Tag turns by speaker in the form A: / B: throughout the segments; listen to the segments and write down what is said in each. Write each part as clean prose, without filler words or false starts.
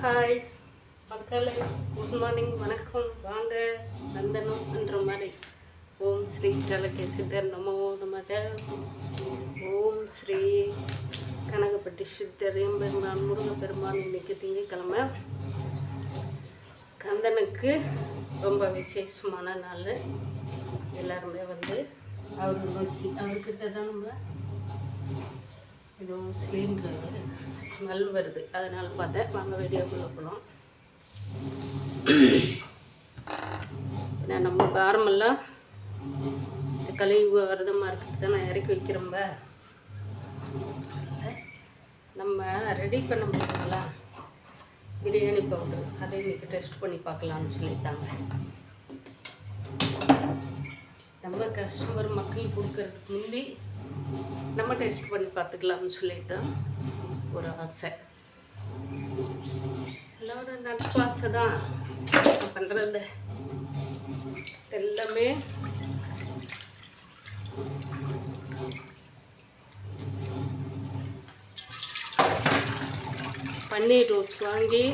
A: Hi மக்களே, good morning, வணக்கம். வாங்க நந்தனம்ன்ற மாதிரி. ஓம் ஸ்ரீ கலக்கே சித்தர் நமோ நமக. ஓம் ஸ்ரீ கனகப்பட்டி சித்தர் எம்பெருமான் முருகப்பெருமான். இன்னைக்கு திங்கக்கிழமை கந்தனுக்கு ரொம்ப விசேஷமான நாள். எல்லாருமே வந்து அவர் நோக்கி அவர்கிட்ட தான் நம்ம இதுவும் சிலிண்டர் ஸ்மெல் வருது, அதனால் பார்த்தேன். வாங்க வீடியோக்குள்ளே போகலாம். ஏன்னா நம்ம பாரமெல்லாம் கழிவு விரதமாக இருக்கிறது தான் நான் இறக்கி வைக்கிறோம்ப. நம்ம ரெடி பண்ண முடியுங்களா பிரியாணி பவுடர், அதை இன்றைக்கி டெஸ்ட் பண்ணி பார்க்கலான்னு சொல்லிட்டாங்க. நம்ம கஸ்டமர் மக்கள் கொடுக்கறதுக்கு முந்தி நம்ம டெஸ்ட் பண்ணி பார்த்துக்கலாம்னு சொல்லிட்டு ஒரு ஆசை. எல்லோரும் நட்பு ஆசை தான் பண்ணுறது. எல்லாமே பன்னீர் ரோஸ் வாங்கி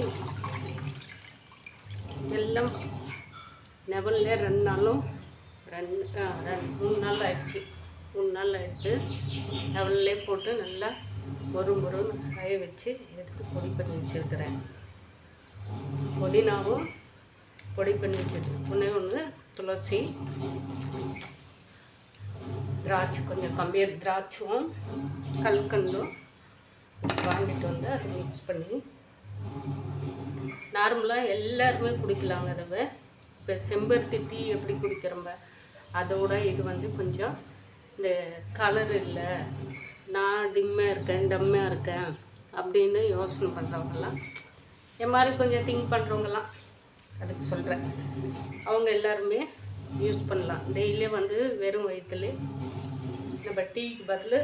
A: எல்லாம் நெவல்ல 2 நாளும் 3 நாள் ஆயிடுச்சு. 3 நாள் ஆகிடுத்து. லெவல்லே போட்டு நல்லா முறுன்னு சாய வச்சு எடுத்து பொடி பண்ணி வச்சுருக்கிறேன். புதினாவும் பொடி பண்ணி வச்சுருக்கேன். ஒன்று துளசி, திராட்சை, கொஞ்சம் கம்மியாக திராட்சையும் கல்கண்டும் வாங்கிட்டு வந்து அதை மிக்ஸ் பண்ணி நார்மலாக எல்லாருமே குடிக்கலாங்க. அதை இப்போ செம்பருத்தி டீ எப்படி குடிக்கிறோம்ப அதோட இது வந்து கொஞ்சம் இந்த கலர் இல்லை, நான் டம்மையாக இருக்கேன் அப்படின்னு யோசனை பண்ணுறவங்கலாம், என் மாதிரி கொஞ்சம் திங்க் பண்ணுறவங்கலாம் அதுக்கு சொல்கிறேன். அவங்க எல்லாருமே யூஸ் பண்ணலாம். டெய்லியே வந்து வெறும் வயிற்றுல நம்ம டீக்கு பதில்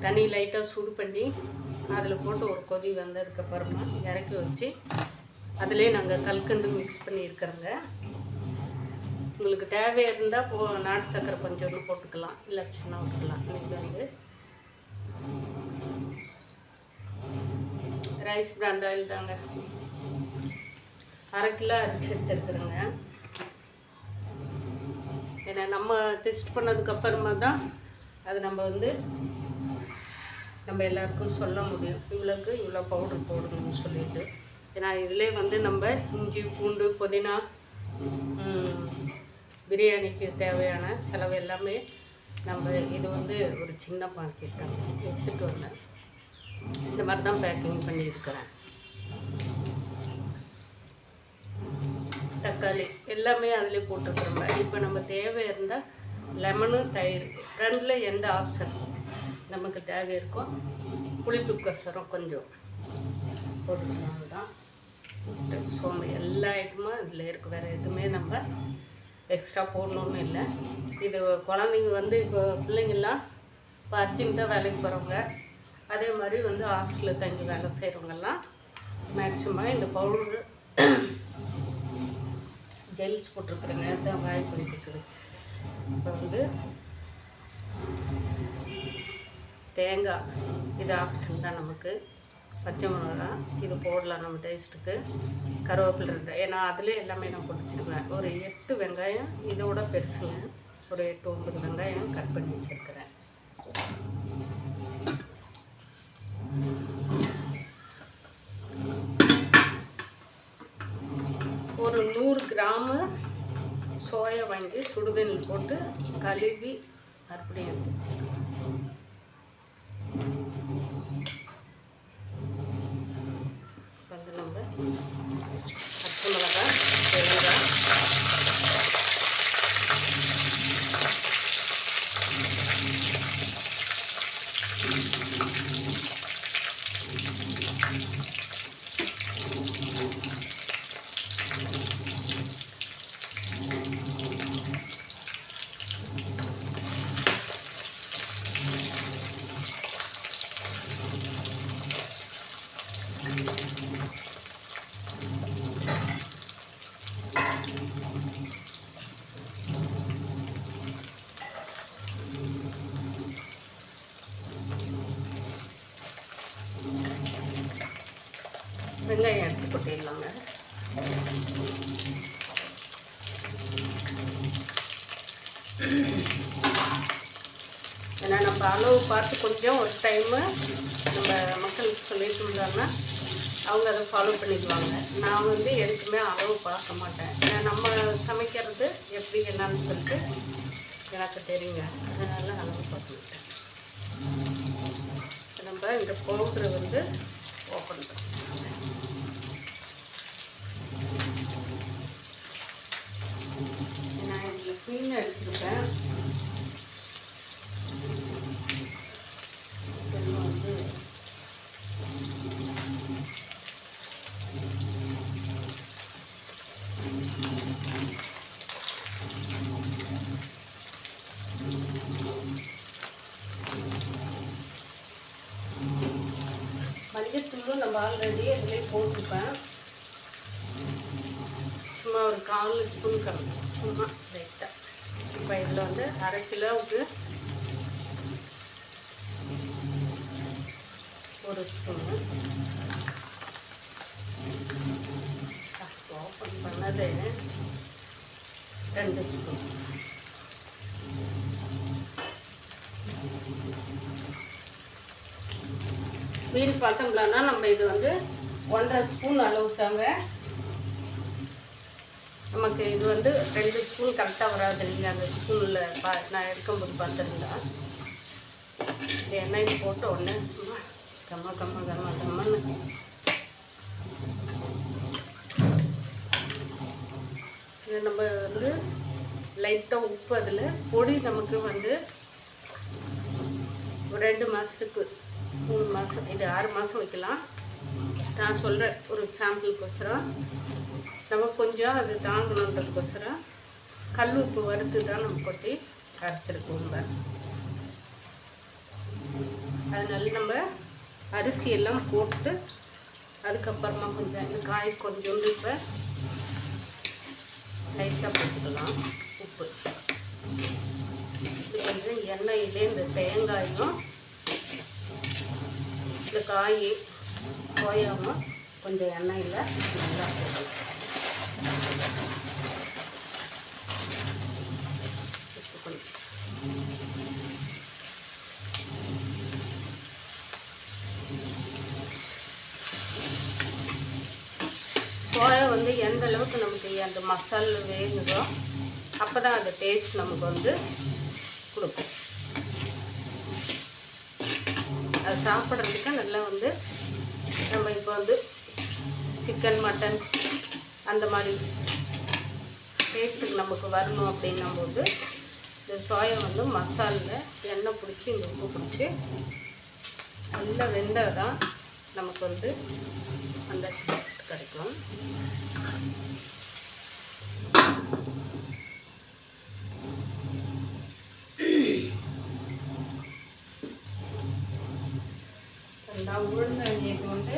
A: தண்ணி லைட்டாக சூடு பண்ணி அதில் போட்டு ஒரு கொதி வந்ததுக்கப்புறமா இறக்கி வச்சு அதிலே நாங்கள் கல்கண்டு மிக்ஸ் பண்ணியிருக்கிறோங்க. உங்களுக்கு தேவை இருந்தால் நாட்டு சக்கரை கொஞ்சோண்டு போட்டுக்கலாம், இல்லை சின்ன விட்டுக்கலாம். இன்றைக்கி வந்து ரைஸ் பிராண்ட் ஆயில் தாங்க. 1/2 கிலோ அரிசி எடுத்துருக்குறேங்க. ஏன்னா நம்ம டெஸ்ட் பண்ணதுக்கப்புறமா தான் அது நம்ம எல்லாருக்கும் சொல்ல முடியும், இவ்வளோ பவுடர் போடணும்னு சொல்லிட்டு. ஏன்னா இதிலே வந்து நம்ம இஞ்சி, பூண்டு, புதினா, பிரியாணிக்கு தேவையான செலவு எல்லாமே நம்ம இது வந்து ஒரு சின்ன பாக்கெட் தான் எடுத்துகிட்டு வந்தேன். இந்த மாதிரி தான் பேக்கிங் பண்ணியிருக்கிறேன். தக்காளி எல்லாமே அதிலே போட்டுக்கிறோம். இப்போ நம்ம தேவை இருந்தால் லெமனு, தயிர் 2ல் எந்த ஆப்ஷன் நமக்கு தேவை இருக்கோ, புளிப்பு கசரம் கொஞ்சம் போட்டுக்கலாம் தான். சோம்பு எல்லா ஐட்டமும் இதில் இருக்குது. வேறு எதுவுமே நம்ம எக்ஸ்ட்ரா போடணுன்னு இல்லை. இது குழந்தைங்க வந்து இப்போ பிள்ளைங்கள்லாம் இப்போ அர்ஜென்ட்டாக வேலைக்கு போகிறவங்க, அதே மாதிரி வந்து ஹாஸ்டலில் தங்கி வேலை செய்கிறவங்கெல்லாம் மேக்ஸிமம் இந்த பவுடரு ஜெல்ஸ் போட்டிருக்குறேங்க. தான் வாய் பண்ணிட்டுருக்குது. இப்போ வந்து தேங்காய் இது ஆப்ஷன் தான் நமக்கு. பச்சை மிளகா இது போடலாம் நம்ம டேஸ்ட்டுக்கு. கருவேப்பிலை 2, ஏன்னா அதிலே எல்லாமே நான் போட்டுச்சிருக்கேன். ஒரு 8 வெங்காயம், இதோட பெருசுங்க, ஒரு 8-9 வெங்காயம் கட் பண்ணி வச்சுருக்கிறேன். ஒரு 100 கிராமு சோயா வாங்கி சுடுதண்ணில் போட்டு கழுவி அப்படியே எடுத்து வச்சுருக்கேன். வந்து நம்ம பச்சை மிளகா, தேங்காய், வெங்காயம் எடுத்து கொட்டிடலாங்க. ஏன்னா நம்ம அளவு பார்த்து கொஞ்சம் ஒரு டைமு நம்ம மக்களுக்கு சொல்லிட்டு இருந்தாங்கன்னா அவங்க அதை ஃபாலோ பண்ணிக்குவாங்க. நான் வந்து எதுக்குமே அளவு பார்க்க மாட்டேன். நம்ம சமைக்கிறது எப்படி என்னன்னு சொல்லிட்டு எனக்கு தெரியுங்க. அதனால அளவு பார்க்க மாட்டேன். நம்ம இந்த பவுட்ரு வந்து ஓப்பன் பண்ண நான் இதில் மீன் அடிச்சிருப்பேன். வந்து மஞ்சத்தூளும் நம்ம ஆல்ரெடி அதிலே போட்டிருப்பேன். சும்மா ஒரு 1/4 ஸ்பூன் கம்மி, சும்மா லைட்டாக. இப்போ இதில் வந்து 1/2 கிலோவுக்கு 1 ஸ்பூனு. ஓப்பன் பண்ணது 2 ஸ்பூன். மீறி பார்த்தோம்னா நம்ம இது வந்து 1/2 ஸ்பூன் அளவு தாங்க. நமக்கு இது வந்து 2 ஸ்பூன் கரெக்டாக வராது. நீங்கள் அந்த ஸ்பூனில் நான் எடுக்கும்போது பார்த்துருந்தா எண்ணெயில் போட்டு உடனே சும்மா கம்மன்னு இது நம்ம வந்து லைட்டாக உப்பு அதில் பொடி நமக்கு வந்து ஒரு 2 மாதத்துக்கு 3 மாதம், இது 6 மாதம் வைக்கலாம். நான் சொல்கிறேன் ஒரு சாம்பிளுக்கோசரம். நம்ம கொஞ்சம் அது தாங்கணுன்றதுக்கோசரம் கல் உப்பு வறுத்து தான் நம்ம கொட்டி அரைச்சிருக்கோம். அதனால நம்ம அரிசியெல்லாம் போட்டு அதுக்கப்புறமா கொஞ்சம் இந்த காய் கொஞ்சோண்டு இப்போ லைட்டாக போட்டுக்கலாம் உப்பு. இது வந்து எண்ணெயிலே இந்த தேங்காயும் இந்த காய் சோயாவும் கொஞ்சம் எண்ணெயில் நல்லா போடலாம். சோயா வந்து எந்த அளவுக்கு நமக்கு அந்த மசாலா வேகுதோ அப்போ தான் அந்த டேஸ்ட் நமக்கு வந்து கொடுக்கும். அது சாப்பிட்றதுக்கு நல்லா வந்து நம்ம இப்போ வந்து சிக்கன் மட்டன் அந்த மாதிரி டேஸ்ட்டுக்கு நமக்கு வரணும் அப்படின்னும்போது இந்த சோயா வந்து மசாலில் எண்ணெய் பிடிச்சி இந்த உப்பு பிடிச்சி நல்லா வெந்தால் தான் நமக்கு வந்து அந்த டேஸ்ட் கிடைக்கும். நான் உளுந்தது வந்து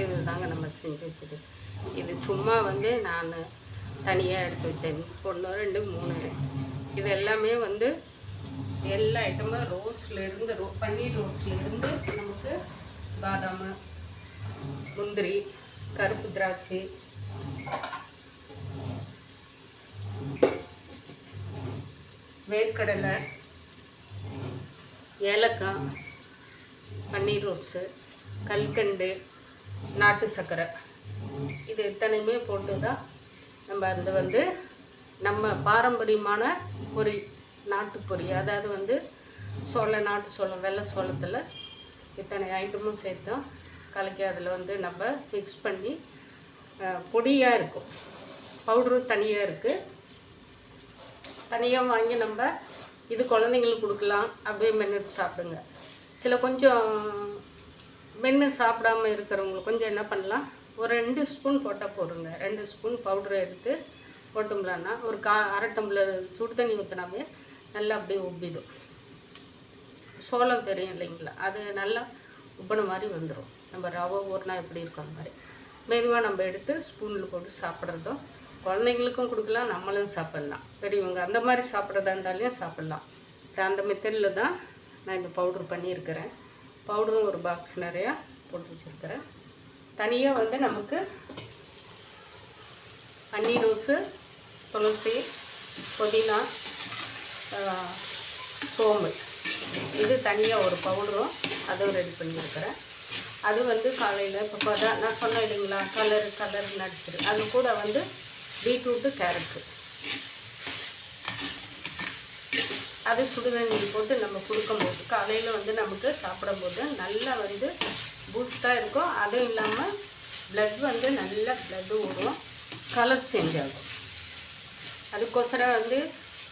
A: இது தாங்க நம்ம செஞ்சு வச்சுட்டு, இது சும்மா வந்து நான் தனியாக எடுத்து வச்சேன். 1 2 3 இது எல்லாமே வந்து எல்லா ஐட்டமும் ரோஸ்லேருந்து பன்னீர் ரோஸ்லேருந்து நமக்கு பாதாம், முந்திரி, கருப்பு திராட்சை, வேர்க்கடலை, ஏலக்காய், பன்னீர் ரோஸு, கல்கண்டு, நாட்டு சர்க்கரை, இது இத்தனையுமே போட்டு தான் நம்ம அந்த வந்து நம்ம பாரம்பரியமான பொரி, நாட்டுப்பொரி, அதாவது வந்து நாட்டு சோளம், வெள்ளை சோளத்தில் இத்தனை ஐட்டமும் சேர்த்தோம் கலக்கி அதில் வந்து நம்ம மிக்ஸ் பண்ணி பொடியாக இருக்கும். பவுட்ரு தனியாக இருக்குது. தனியாக வாங்கி நம்ம இது குழந்தைங்களுக்கு கொடுக்கலாம், அப்படியே மென்று சாப்பிடுங்க. சில கொஞ்சம் மென்று சாப்பிடாமல் இருக்கிறவங்களுக்கு கொஞ்சம் என்ன பண்ணலாம், ஒரு 2 ஸ்பூன் போட்டால் போடுங்க. 2 ஸ்பூன் பவுட்ரு எடுத்து போட்டோம்லான்னா ஒரு 1/2 டம்ளர் சுடு தண்ணி ஊற்றினாவே நல்லா அப்படியே உப்பிடும். சோளம் தெரியும் இல்லைங்களா, அது நல்லா உப்பின மாதிரி வந்துடும். நம்ம ரவை ஊறினா எப்படி இருக்கும் அந்த மாதிரி மெதுவாக நம்ம எடுத்து ஸ்பூனில் போட்டு சாப்பிட்றதும் குழந்தைங்களுக்கும் கொடுக்கலாம், நம்மளும் சாப்பிட்லாம். பெரியவங்க அந்த மாதிரி சாப்பிட்றதா இருந்தாலையும் சாப்பிட்லாம். அந்த மெத்தடில் தான் நான் இந்த பவுட்ரு பண்ணியிருக்கிறேன். பவுடரும் ஒரு பாக்ஸ் நிறையா போட்டு வச்சுருக்கிறேன். தனியாக வந்து நமக்கு பன்னீர் ரோஸு, துளசி, புதினா, சோம்பு இது தனியாக ஒரு பவுடரும் அதுவும் ரெடி பண்ணியிருக்கிறேன். அது வந்து காலையில் இப்போ தான் நான் சொன்னேன் இல்லைங்களா, கலர் நடிச்சிட்டு அது கூட வந்து பீட்ரூட்டு, கேரட்டு அது சுடுதண்ணி போட்டு நம்ம கொடுக்கும்போது காலையில் வந்து நமக்கு சாப்பிடும்போது நல்லா வந்து பூஸ்டாக இருக்கும். அதுவும் இல்லாமல் ப்ளட் வந்து நல்லா ப்ளட்டு ஓடும், கலர் சேஞ்ச் ஆகும். அதுக்கோசரம் வந்து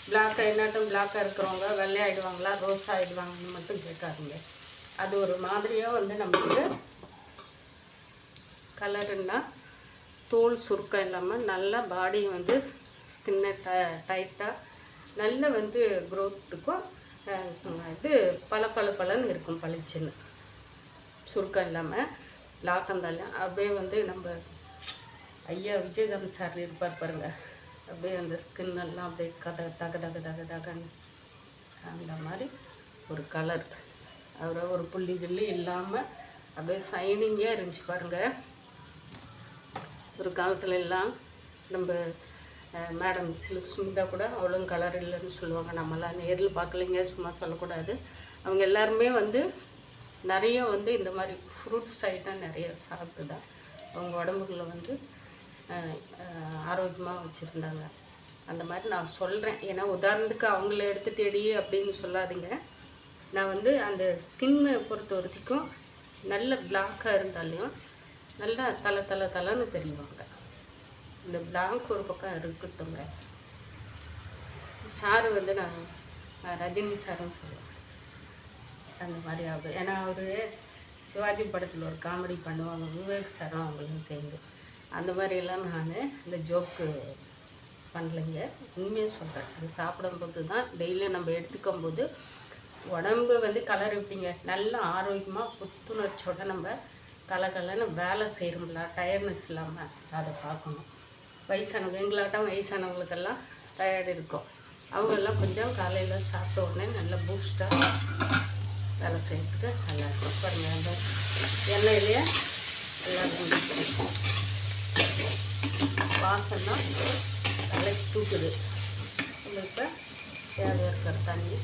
A: பிளாக்காக இருக்கிறவங்க வெள்ளையாயிடுவாங்களா ரோஸ் ஆகிடுவாங்கன்னு மட்டும் கேட்காதீங்க. அது ஒரு மாதிரியாக வந்து நமக்கு கலருன்னா தோல் சுருக்கம் இல்லாமல் நல்லா பாடி வந்து ஸ்கின்னை டைட்டாக நல்ல வந்து க்ரோத்துக்கும் இது பளபளன்னு இருக்கும், பளிச்சுன்னு சுருக்கம் இல்லாமல் லாக்கந்தாலும் அப்படியே வந்து நம்ம ஐயா விஜயகாந்த் சார் இருப்பார் பாருங்க, அப்படியே அந்த ஸ்கின்னெல்லாம் அப்படியே தகன்னு அந்த மாதிரி ஒரு கலர். அவரை ஒரு புள்ளி கிள்ளி இல்லாமல் அப்படியே சைனிங்காக இருந்துச்சு பாருங்கள். ஒரு காலத்துல எல்லாம் நம்ம மேடம் சுமிதா கூட அவ்வளோ கலர் இல்லைன்னு சொல்லுவாங்க. நம்மளாம் நேரில் பார்க்கலைங்க, சும்மா சொல்லக்கூடாது. அவங்க எல்லாருமே வந்து நிறைய வந்து இந்த மாதிரி ஃப்ரூட்ஸ் ஐட்டம் நிறைய சாப்பிட்டு தான் அவங்க உடம்புக்குள்ள வந்து ஆரோக்கியமாக வச்சுருந்தாங்க. அந்த மாதிரி நான் சொல்கிறேன். ஏன்னா உதாரணத்துக்கு அவங்கள எடுத்துட்டேடி அப்படின்னு சொல்லாதீங்க. நான் வந்து அந்த ஸ்கின்னை பொறுத்த வரைக்கும் நல்ல பிளாக்காக இருந்தாலையும் நல்லா தலைன்னு தெரியுவாங்க. இந்த பிளாக் ஒரு பக்கம் இருக்குதுங்க. சாரு வந்து நான் ரஜினி சாருன்னு சொல்லுவேன். அந்த மாதிரி ஆகுது. ஏன்னா அவர் சிவாஜி படத்தில் ஒரு காமெடி பண்ணுவாங்க, விவேக் சாரும் அவங்களும் சேர்ந்து. அந்த மாதிரியெல்லாம் நான் இந்த ஜோக்கு பண்ணலைங்க, உண்மையாக சொல்கிறேன். அது சாப்பிடும்போது தான் டெய்லியும் நம்ம எடுத்துக்கும் போது உடம்பு வந்து கலர் எப்படிங்க நல்லா ஆரோக்கியமாக புத்துணர்ச்சியோட நம்ம கலன்னு வேலை செய்கிறோம்ல, டயர்னஸ் இல்லாமல் அதை பார்க்கணும். வயசானவங்க எங்களாட்டம் வயசானவங்களுக்கெல்லாம் டயர்டு இருக்கும். அவங்கெல்லாம் கொஞ்சம் காலையில் சாப்பிட்ட உடனே நல்லா பூஸ்டாக வேலை செய்யறதுக்கு நல்லா இருக்கும். பாருங்கள், அந்த எண்ணெயிலேயே எல்லாம் வாசம்னா தலைக்கு தூக்குது. இப்போ தேவை இருக்கிற தண்ணி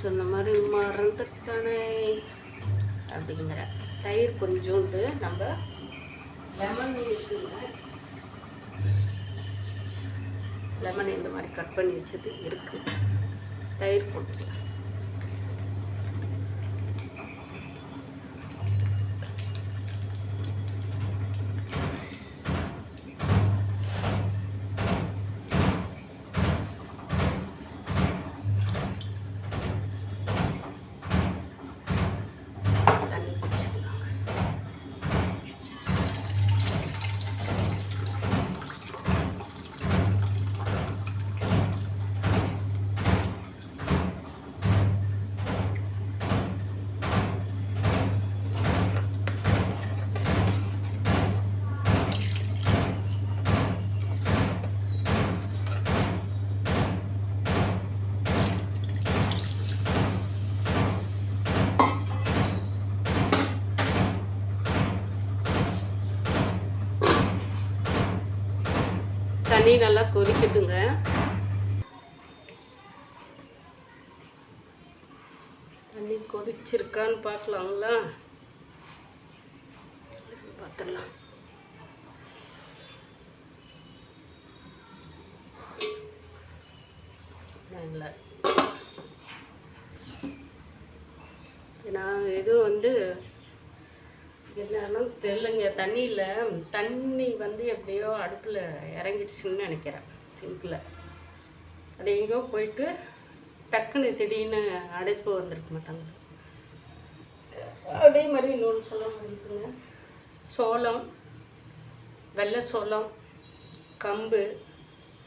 A: சொன்ன மாதிரி மறந்துட்டானே அப்படிங்கிற தயிர் கொஞ்சோண்டு நம்ம லெமன் இருக்குங்க, லெமன் இந்த மாதிரி கட் பண்ணி வச்சது இருக்குது, தயிர் போட்டுக்கலாம். தண்ணி நல்லா கொதிக்கட்டுங்க. தண்ணி கொதிச்சிருக்கான்னு பார்க்கலாங்களா? பார்த்துடலாம். நான் எதுவும் வந்து என்னன்னு தெரியலைங்க. தண்ணி வந்து எப்படியோ அடுப்பில் இறங்கிடுச்சுன்னு நினைக்கிறேன், சிங்கில். அது எங்கேயோ போயிட்டு டக்குன்னு திடீர்னு அடைப்பு வந்திருக்க மாட்டாங்க. அதே மாதிரி இன்னொன்று சொல்ல முடியுதுங்க. சோளம், வெள்ளை சோளம், கம்பு,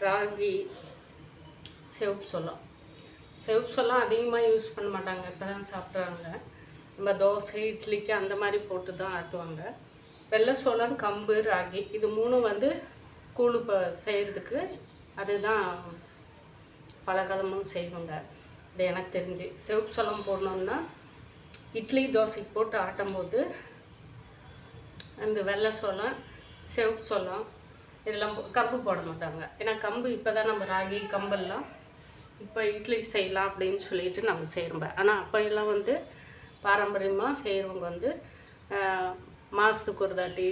A: ராகி, சிவப்பு சோளம். சிவப்பு சோளம் அதிகமாக யூஸ் பண்ண மாட்டாங்க, இப்போ தான் சாப்பிட்றாங்க. நம்ம தோசை, இட்லிக்கு அந்த மாதிரி போட்டு தான் ஆட்டுவாங்க. வெள்ளை சோளம், கம்பு, ராகி இது 3 வந்து கூழு செய்கிறதுக்கு அதுதான் பலகாலமும் செய்வாங்க. இது எனக்கு தெரிஞ்சு. சிவப்பு சோளம் போடணுன்னா இட்லி தோசைக்கு போட்டு ஆட்டும்போது அந்த வெள்ளை சோளம், சிவப்பு சோளம் இதெல்லாம் கம்பு போட மாட்டாங்க. ஏன்னா கம்பு இப்போ தான் நம்ம ராகி கம்பெல்லாம் இப்போ இட்லி செய்யலாம் அப்படின்னு சொல்லிட்டு நம்ம செய்கிறோம். ஆனால் அப்போ எல்லாம் வந்து பாரம்பரியமாக செய்கிறவங்க வந்து மாதத்துக்கு ஒரு தாட்டி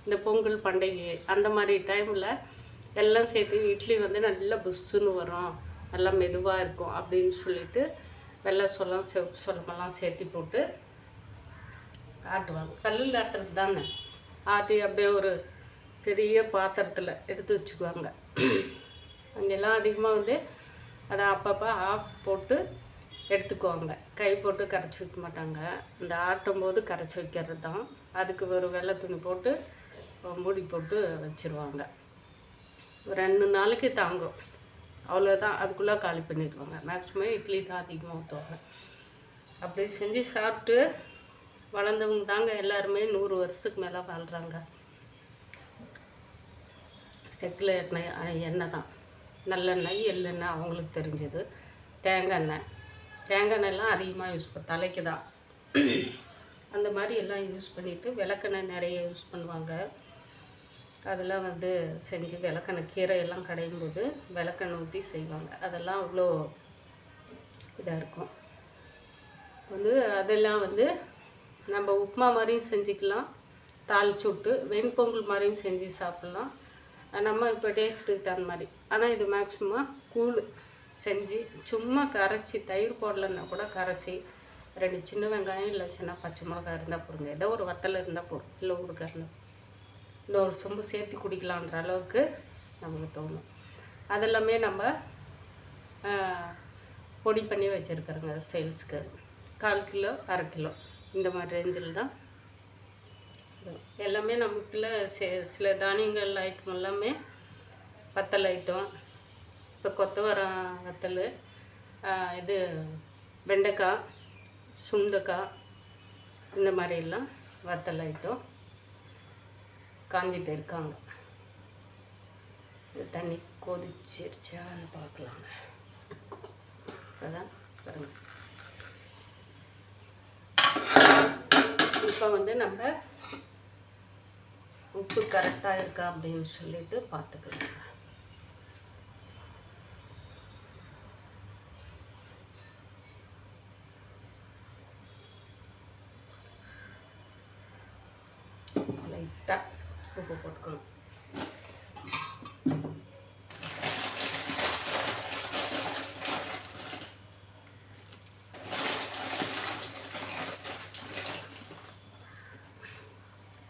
A: இந்த பொங்கல் பண்டிகை அந்த மாதிரி டைமில் எல்லாம் சேர்த்து இட்லி வந்து நல்லா புஷ்ஷுன்னு வரும், நல்லா மெதுவாக இருக்கும் அப்படின்னு சொல்லிட்டு வெள்ளை சோளம், சிவப்பு சோளமெல்லாம் சேர்த்து போட்டு ஆட்டுவாங்க. கல்லில் ஆட்டுறது தானே. ஆட்டி அப்படியே ஒரு பெரிய பாத்திரத்தில் எடுத்து வச்சுக்குவாங்க. அங்கெல்லாம் அதிகமாக வந்து அதை அப்பப்போ ஆஃப் போட்டு எடுத்துக்குவாங்க. கை போட்டு கரைச்சி வைக்க மாட்டாங்க. இந்த ஆட்டும்போது கரைச்சி வைக்கிறது தான். அதுக்கு ஒரு வெள்ளை துணி போட்டு மூடி போட்டு வச்சுருவாங்க. 2 நாளைக்கு தாங்கும், அவ்வளோதான். அதுக்குள்ளே காலி பண்ணிடுவாங்க. மேக்ஸிமம் இட்லி தான் அதிகமாக ஊற்றுவாங்க. அப்படி செஞ்சு சாப்பிட்டு வளர்ந்தவங்க தாங்க எல்லாருமே 100 வருஷத்துக்கு மேலே வாழ்கிறாங்க. செக்கில் எண்ணெய் தான், நல்லெண்ணெய், எள்ளெண்ணெய் அவங்களுக்கு தெரிஞ்சது. தேங்காய் எண்ணெய்லாம் அதிகமாக யூஸ் தலைக்கு தான். அந்த மாதிரி எல்லாம் யூஸ் பண்ணிவிட்டு விளக்கெண்ணெய் நிறைய யூஸ் பண்ணுவாங்க. அதெல்லாம் வந்து செஞ்சு விளக்கெண்ணெய் கீரையெல்லாம் கடையும் போது விளக்கெண்ணெய் ஊற்றி செய்வாங்க. அதெல்லாம் அவ்வளோ இதாக இருக்கும். வந்து அதெல்லாம் வந்து நம்ம உப்புமா மாதிரியும் செஞ்சுக்கலாம், தாளிச்சு விட்டு வெண்பொங்கல் மாதிரியும் செஞ்சு சாப்பிட்லாம். நம்ம இப்போ டேஸ்ட்டுக்கு தகுந்த மாதிரி. ஆனால் இது மேக்ஸிமம் கூழ் செஞ்சு சும்மா கரைச்சி, தயிர் போடலைன்னா கூட கரைச்சி 2 சின்ன வெங்காயம் இல்லை சின்ன பச்சை மிளகாய் இருந்தால் போடுங்க, ஏதோ ஒரு வத்தல் இருந்தால் போடும், இல்லை ஊறுகாய் இருந்தால் இன்னொரு சொம்பு சேர்த்து குடிக்கலான்ற அளவுக்கு நமக்கு தோணும். அதெல்லாமே நம்ம பொடி பண்ணி வச்சுருக்குறோங்க சேல்ஸுக்கு. 1/4 கிலோ 1/2 கிலோ இந்த மாதிரி ரேஞ்சில் தான் எல்லாமே நமக்குள்ள. சில தானியங்கள் ஐட்டம் எல்லாமே வத்தல் ஐட்டம், இப்போ கொத்தவரம் வத்தல், இது வெண்டைக்காய், சுண்டைக்காய், இந்த மாதிரியெல்லாம் வத்தல் ஐட்டம் காஞ்சிட்டு இருக்காங்க. தண்ணி கொதிச்சிருச்சான்னு பார்க்கலாங்க. அதான் பாருங்க. இப்போ வந்து நம்ம உப்பு கரெக்டாக இருக்கா அப்படின்னு சொல்லிட்டு பார்த்துக்கலாம். லைட்டாக உப்பு போட்டுக்கணும்.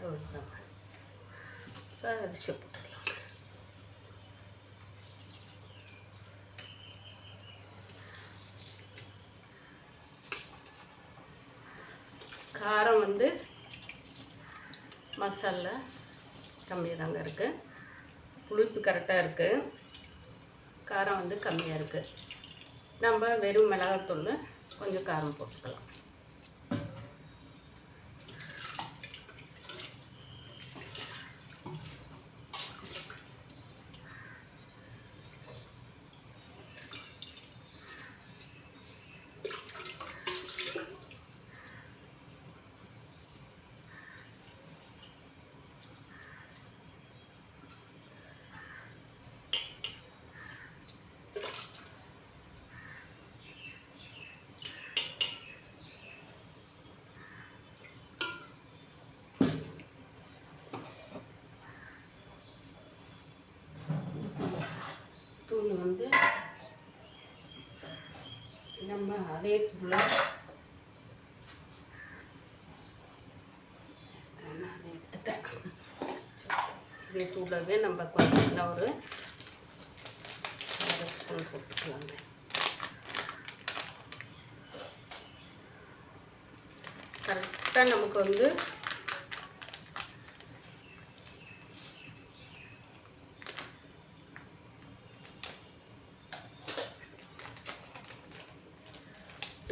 A: அவ்வளோதான். அரிசி போட்டுடலாம். காரம் வந்து மசாலா கம்மியாக தாங்க இருக்குது, புளிப்பு கரெக்டாக இருக்குது, காரம் வந்து கம்மியாக இருக்குது. நம்ம வெறும் மிளகாத்தூள் கொஞ்சம் காரம் போட்டுக்கலாம். தூள் வந்து நம்ம அதே தூளை எடுத்துட்டேன். இதே தூளவே நம்ம கொஞ்சம் ஒரு 1/2 ஸ்பூன் போட்டுக்கலாங்க. கரெக்டாக நமக்கு வந்து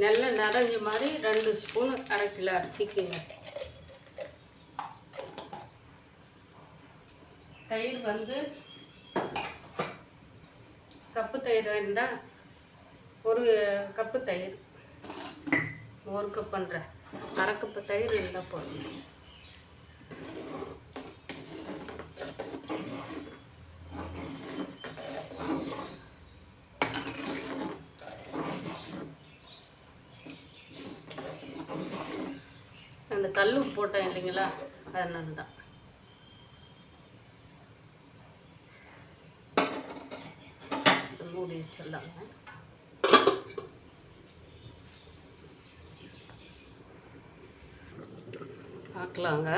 A: நல்லா நனைஞ்ச மாதிரி 2 ஸ்பூன் 1/2 கிலோ அரிசிக்குங்க. தயிர் வந்து கப்பு தயிர் இருந்தால் 1 கப்பு தயிர், 1 கப் பண்ணுறேன், 1/2 கப்பு தயிர் இருந்தால் போதும். அந்த கல் போட்டேன் இல்லைங்களா, அதனால தான். மூடி வச்சிடலாங்க. பார்க்கலாங்க.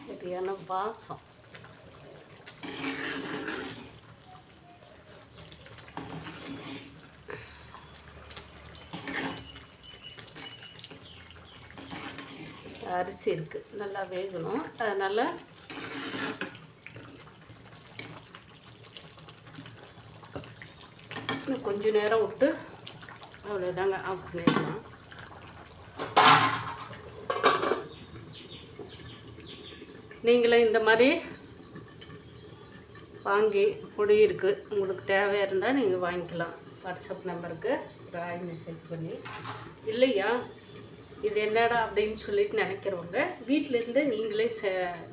A: சரியான வாசம். அரிசி இருக்குது, நல்லா வேகணும். அதனால் இன்னும் கொஞ்சம் நேரம் விட்டு அவ்வளோதாங்க, ஆஃப் பண்ணிடலாம். நீங்களும் இந்த மாதிரி வாங்கி பொடி இருக்குது, உங்களுக்கு தேவையாக இருந்தால் நீங்கள் வாங்கிக்கலாம். வாட்ஸ்அப் நம்பருக்கு ஒரு ஹாய் மெசேஜ் பண்ணி. இல்லையா இது என்னடா அப்படின்னு சொல்லிட்டு நினைக்கிறவங்க வீட்டிலேருந்து நீங்களே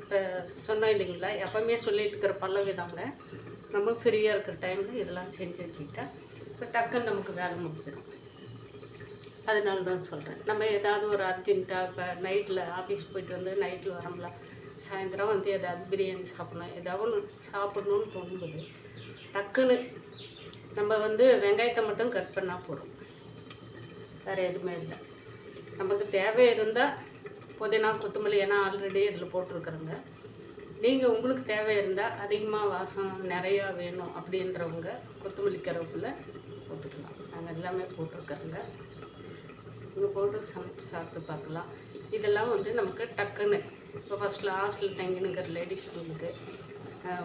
A: இப்போ சொன்னோம் இல்லைங்களா, எப்போவுமே சொல்லிட்டு இருக்கிற பல்லவிதாங்க. நம்ம ஃப்ரீயாக இருக்கிற டைமில் இதெல்லாம் செஞ்சு வச்சுக்கிட்டா இப்போ டக்குன்னு நமக்கு வேலை முடிஞ்சிடும். அதனால தான் சொல்கிறேன். நம்ம ஏதாவது ஒரு அர்ஜென்ட்டாக இப்போ நைட்டில் ஆஃபீஸ் போயிட்டு வந்து நைட்டில் வரோம்ல, சாயந்தரம் வந்து ஏதாவது பிரியாணி சாப்பிட்ணும், ஏதாவது ஒன்று சாப்பிட்ணுன்னு தோணும்போது டக்குன்னு நம்ம வந்து வெங்காயத்தை மட்டும் கட் பண்ணால் போதும், வேறு எதுவுமே இல்லை. நமக்கு தேவை இருந்தால் புதினா கொத்தமல்லி ஏன்னா ஆல்ரெடி இதில் போட்டிருக்குறோங்க. நீங்கள் உங்களுக்கு தேவை இருந்தால் அதிகமாக வாசம் நிறையா வேணும் அப்படின்றவங்க கொத்தமல்லி கருவேப்பிலை போட்டுக்கலாம். நாங்கள் எல்லாமே போட்டிருக்குறோங்க. இங்கே போட்டு சமைச்சு சாப்பிட்டு பார்க்கலாம். இதெல்லாம் வந்து நமக்கு டக்குன்னு இப்போ ஃபஸ்ட்டில் ஹாஸ்டல் தங்கினுங்கிற லேடிஸ்ங்களுக்கு,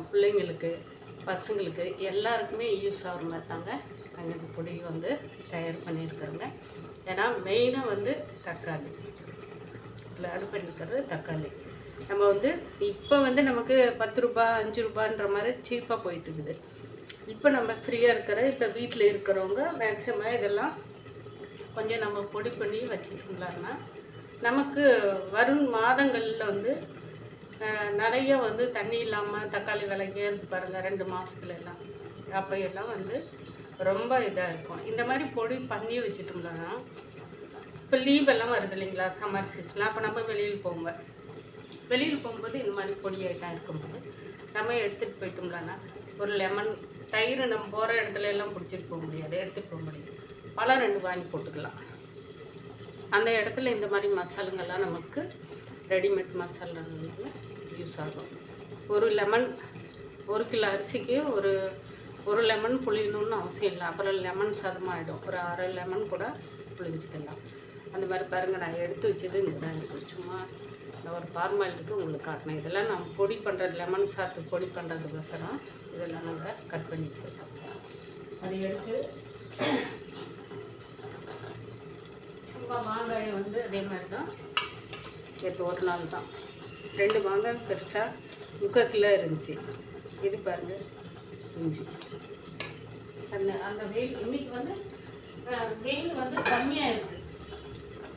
A: பிள்ளைங்களுக்கு, பசங்களுக்கு எல்லாருக்குமே யூஸ் ஆகிற மாதிரி தாங்க நாங்கள் இந்த பொடி வந்து தயார் பண்ணியிருக்கிறோங்க. ஏன்னா மெயினாக வந்து தக்காளி, இதில் ஆட் பண்ணியிருக்கிறது தக்காளி. நம்ம வந்து இப்போ வந்து நமக்கு 10 ரூபா 5 ரூபான்ற மாதிரி சீப்பாக போயிட்டுருக்குது. இப்போ நம்ம ஃப்ரீயாக இருக்கிற இப்போ வீட்டில் இருக்கிறவங்க மேக்ஸிமம் இதெல்லாம் கொஞ்சம் நம்ம பொடி பண்ணி வச்சுக்கிட்டோம்னா நமக்கு வரும் மாதங்களில் வந்து நிறைய வந்து தண்ணி இல்லாமல் தக்காளி விலைக்கே இருந்து பாருங்கள் 2 மாதத்துல எல்லாம், அப்போ எல்லாம் வந்து ரொம்ப இதாக இருக்கும். இந்த மாதிரி பொடி பண்ணி வச்சுட்டோம்னா இப்போ லீவ் எல்லாம் வருது இல்லைங்களா, சம்மர் சீசன்லாம், அப்போ நம்ம வெளியில் போகும்போது இந்த மாதிரி பொடி ஐட்டம் இருக்கும்போது நம்ம எடுத்துகிட்டு போயிட்டோம்னா ஒரு லெமன் தயிர் நம்ம போகிற இடத்துல எல்லாம் பிடிச்சிட்டு போக முடியாது, எடுத்துகிட்டு போக முடியும், பழம் 2 வாங்கி போட்டுக்கலாம். அந்த இடத்துல இந்த மாதிரி மசாலுங்கள்லாம் நமக்கு ரெடிமேட் மசாலாவில் யூஸ் ஆகும். ஒரு லெமன் 1 கிலோ அரிசிக்கு ஒரு லெமன் புளியணும்னு அவசியம் இல்லை, அப்புறம் லெமன் சதமாகிடும். ஒரு 1/2 லெமன் கூட புளிஞ்சிக்கலாம். அந்த மாதிரி பாருங்கள், நான் எடுத்து வச்சது இங்கே தான் இருக்குது. சும்மா நான் ஒரு ஃபார்மாலிட்டிக்கு உங்களுக்கு காட்டினேன். இதெல்லாம் நம்ம பொடி பண்ணுறது, லெமன் சாத்து பொடி பண்ணுறதுக்கோசரம் இதெல்லாம் நாங்கள் கட் பண்ணி வச்சுருக்கோம். அதை எடுத்து சும்மா மாங்காயை வந்து அதே மாதிரி தான் இப்போ ஒரு நாள் தான் 2 மாங்காய் பெருசாக 3/4 கிலோ இருந்துச்சு. இது பாருங்கள் இஞ்சி. அந்த வெயில் இன்றைக்கி வந்து வெயில் வந்து கம்மியாக இருக்குது.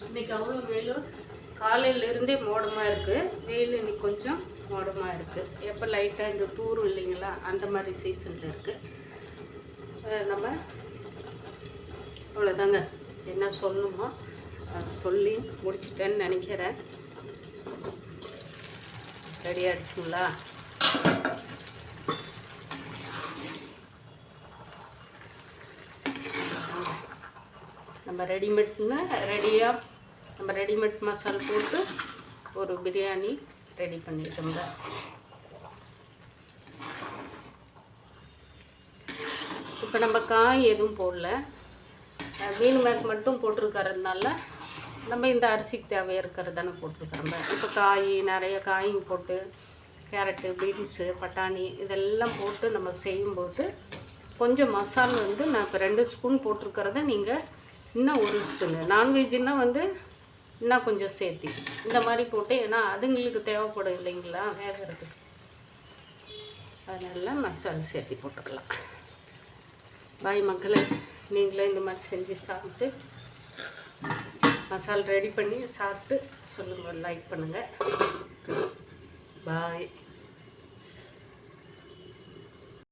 A: இன்றைக்கி அவ்வளோ வெயில் காலையிலேருந்தே மோடமாக இருக்குது. வெயில் இன்றைக்கி கொஞ்சம் மோடமாக இருக்குது. எப்போ லைட்டாக இந்த தூரும் இல்லைங்களா, அந்த மாதிரி சீசனில் இருக்குது. நம்ம அவ்வளோதாங்க, என்ன சொல்லணுமோ சொல்லி முடிச்சிட்டேன்னு நினைக்கிறேன். ரெடி ஆகிடுச்சுங்களா? நம்ம ரெடிமேட் மசாலா போட்டு ஒரு பிரியாணி ரெடி பண்ணிட்டோம்ல. இப்போ நம்ம காய் எதுவும் போடல, மீன் மேக் மட்டும் போட்டிருக்கறதுனால நம்ம இந்த அரிசிக்கு தேவையாக இருக்கிறது தானே போட்டிருக்கிறோம். இப்போ காய் நிறைய காயும் போட்டு கேரட்டு, பீன்ஸு, பட்டாணி இதெல்லாம் போட்டு நம்ம செய்யும்போது கொஞ்சம் மசாலா வந்து நான் இப்போ 2 ஸ்பூன் போட்டிருக்கிறத நீங்கள் இன்னும் 1 ஸ்பூனு, நான்வெஜ்ஜுன்னா வந்து இன்னும் கொஞ்சம் சேர்த்தி இந்த மாதிரி போட்டு, ஏன்னா அதுங்களுக்கு தேவைப்படும் இல்லைங்களா வேகிறதுக்கு, அதனால மசாலா சேர்த்தி போட்டுக்கலாம். பாய் மக்களே, நீங்களே இந்த மாதிரி செஞ்சு சாப்பிட்டு மசாலா ரெடி பண்ணி சாப்பிட்டு சொல்லுங்கள், லைக் பண்ணுங்கள். பாய்.